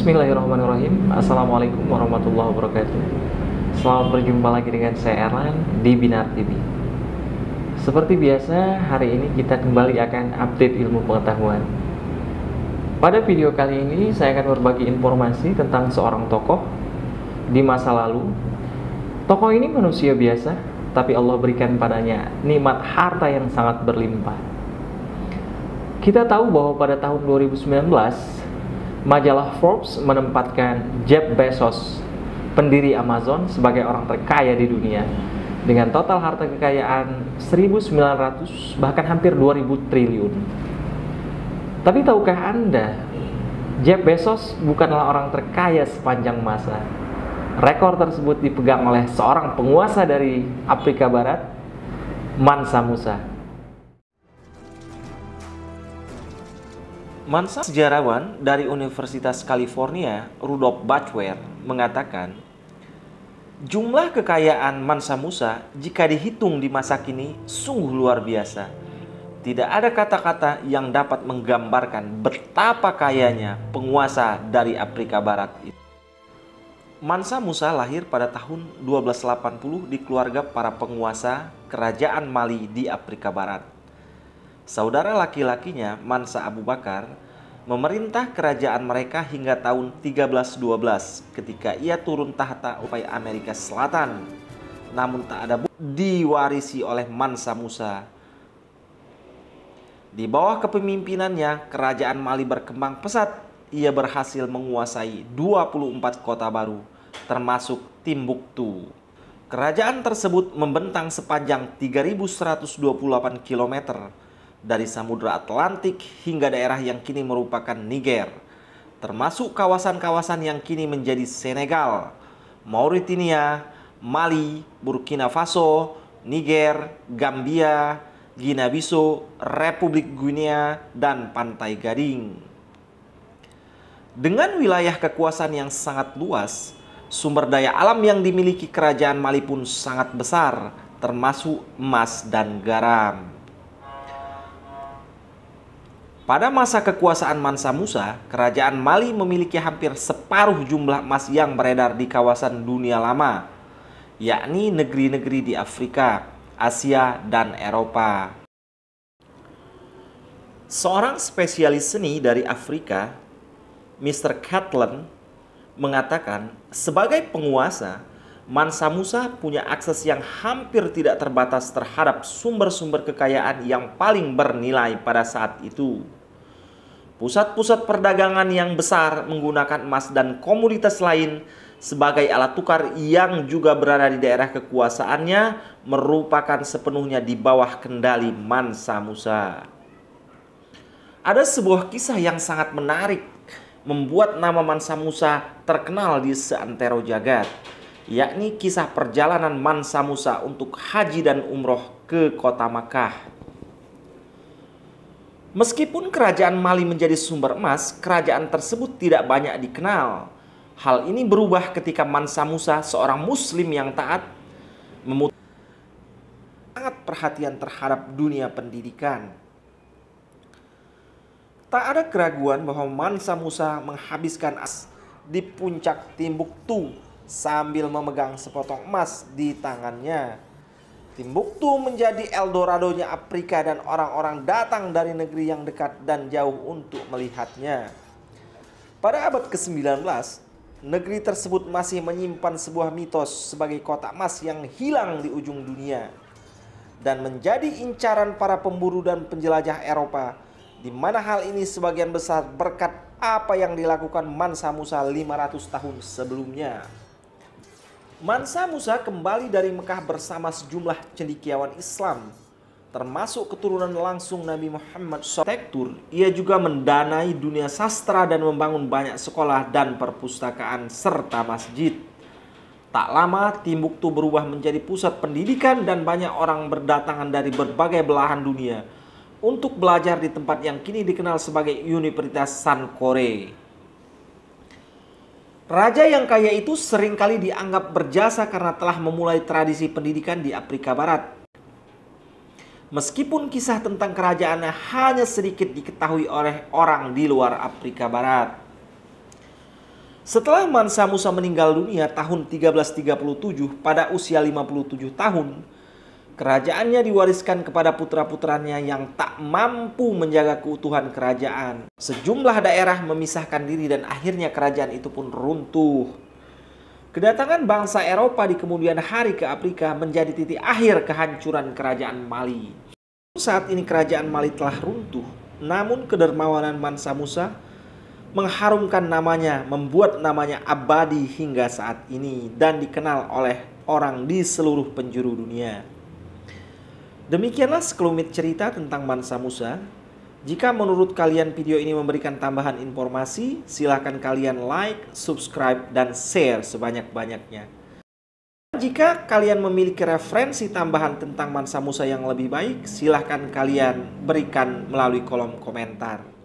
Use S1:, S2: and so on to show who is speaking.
S1: Bismillahirrahmanirrahim. Assalamualaikum warahmatullahi wabarakatuh. Selamat berjumpa lagi dengan saya Erlan di Binar TV. Seperti biasa, hari ini kita kembali akan update ilmu pengetahuan. Pada video kali ini saya akan berbagi informasi tentang seorang tokoh di masa lalu. Tokoh ini manusia biasa, tapi Allah berikan padanya nikmat harta yang sangat berlimpah. Kita tahu bahwa pada tahun 2019 majalah Forbes menempatkan Jeff Bezos, pendiri Amazon, sebagai orang terkaya di dunia dengan total harta kekayaan 1.900 bahkan hampir 2.000 triliun. Tapi tahukah Anda, Jeff Bezos bukanlah orang terkaya sepanjang masa. Rekor tersebut dipegang oleh seorang penguasa dari Afrika Barat, Mansa Musa. Mansa, sejarawan dari Universitas California, Rudolph Bachwer, mengatakan, jumlah kekayaan Mansa Musa jika dihitung di masa kini sungguh luar biasa. Tidak ada kata-kata yang dapat menggambarkan betapa kayanya penguasa dari Afrika Barat itu. Mansa Musa lahir pada tahun 1280 di keluarga para penguasa kerajaan Mali di Afrika Barat. Saudara laki-lakinya, Mansa Abu Bakar, memerintah kerajaan mereka hingga tahun 1312 ketika ia turun tahta oleh Amerika Selatan. Namun tak ada diwarisi oleh Mansa Musa. Di bawah kepemimpinannya, kerajaan Mali berkembang pesat. Ia berhasil menguasai 24 kota baru, termasuk Timbuktu. Kerajaan tersebut membentang sepanjang 3.128 km dari Samudra Atlantik hingga daerah yang kini merupakan Niger, termasuk kawasan-kawasan yang kini menjadi Senegal, Mauritania, Mali, Burkina Faso, Niger, Gambia, Guinea-Bissau, Republik Guinea, dan Pantai Gading. Dengan wilayah kekuasaan yang sangat luas, sumber daya alam yang dimiliki kerajaan Mali pun sangat besar, termasuk emas dan garam. Pada masa kekuasaan Mansa Musa, kerajaan Mali memiliki hampir separuh jumlah emas yang beredar di kawasan dunia lama, yakni negeri-negeri di Afrika, Asia, dan Eropa. Seorang spesialis seni dari Afrika, Mr. Catlin, mengatakan sebagai penguasa, Mansa Musa punya akses yang hampir tidak terbatas terhadap sumber-sumber kekayaan yang paling bernilai pada saat itu. Pusat-pusat perdagangan yang besar menggunakan emas dan komoditas lain sebagai alat tukar yang juga berada di daerah kekuasaannya merupakan sepenuhnya di bawah kendali Mansa Musa. Ada sebuah kisah yang sangat menarik membuat nama Mansa Musa terkenal di seantero jagat, yakni kisah perjalanan Mansa Musa untuk haji dan umroh ke kota Makkah. Meskipun kerajaan Mali menjadi sumber emas, kerajaan tersebut tidak banyak dikenal. Hal ini berubah ketika Mansa Musa, seorang muslim yang taat, sangat perhatian terhadap dunia pendidikan. Tak ada keraguan bahwa Mansa Musa menghabiskan di puncak Timbuktu sambil memegang sepotong emas di tangannya. Timbuktu menjadi Eldoradonya Afrika dan orang-orang datang dari negeri yang dekat dan jauh untuk melihatnya. Pada abad ke-19, negeri tersebut masih menyimpan sebuah mitos sebagai kota emas yang hilang di ujung dunia dan menjadi incaran para pemburu dan penjelajah Eropa, di mana hal ini sebagian besar berkat apa yang dilakukan Mansa Musa 500 tahun sebelumnya. Mansa Musa kembali dari Mekah bersama sejumlah cendekiawan Islam, termasuk keturunan langsung Nabi Muhammad SAW. Ia juga mendanai dunia sastra dan membangun banyak sekolah dan perpustakaan serta masjid. Tak lama, Timbuktu berubah menjadi pusat pendidikan dan banyak orang berdatangan dari berbagai belahan dunia untuk belajar di tempat yang kini dikenal sebagai Universitas Sankore. Raja yang kaya itu seringkali dianggap berjasa karena telah memulai tradisi pendidikan di Afrika Barat. Meskipun kisah tentang kerajaannya hanya sedikit diketahui oleh orang di luar Afrika Barat. Setelah Mansa Musa meninggal dunia tahun 1337 pada usia 57 tahun, kerajaannya diwariskan kepada putra-putranya yang tak mampu menjaga keutuhan kerajaan. Sejumlah daerah memisahkan diri dan akhirnya kerajaan itu pun runtuh. Kedatangan bangsa Eropa di kemudian hari ke Afrika menjadi titik akhir kehancuran kerajaan Mali. Saat ini kerajaan Mali telah runtuh, namun kedermawanan Mansa Musa mengharumkan namanya, membuat namanya abadi hingga saat ini dan dikenal oleh orang di seluruh penjuru dunia. Demikianlah sekelumit cerita tentang Mansa Musa. Jika menurut kalian video ini memberikan tambahan informasi, silahkan kalian like, subscribe, dan share sebanyak-banyaknya. Jika kalian memiliki referensi tambahan tentang Mansa Musa yang lebih baik, silahkan kalian berikan melalui kolom komentar.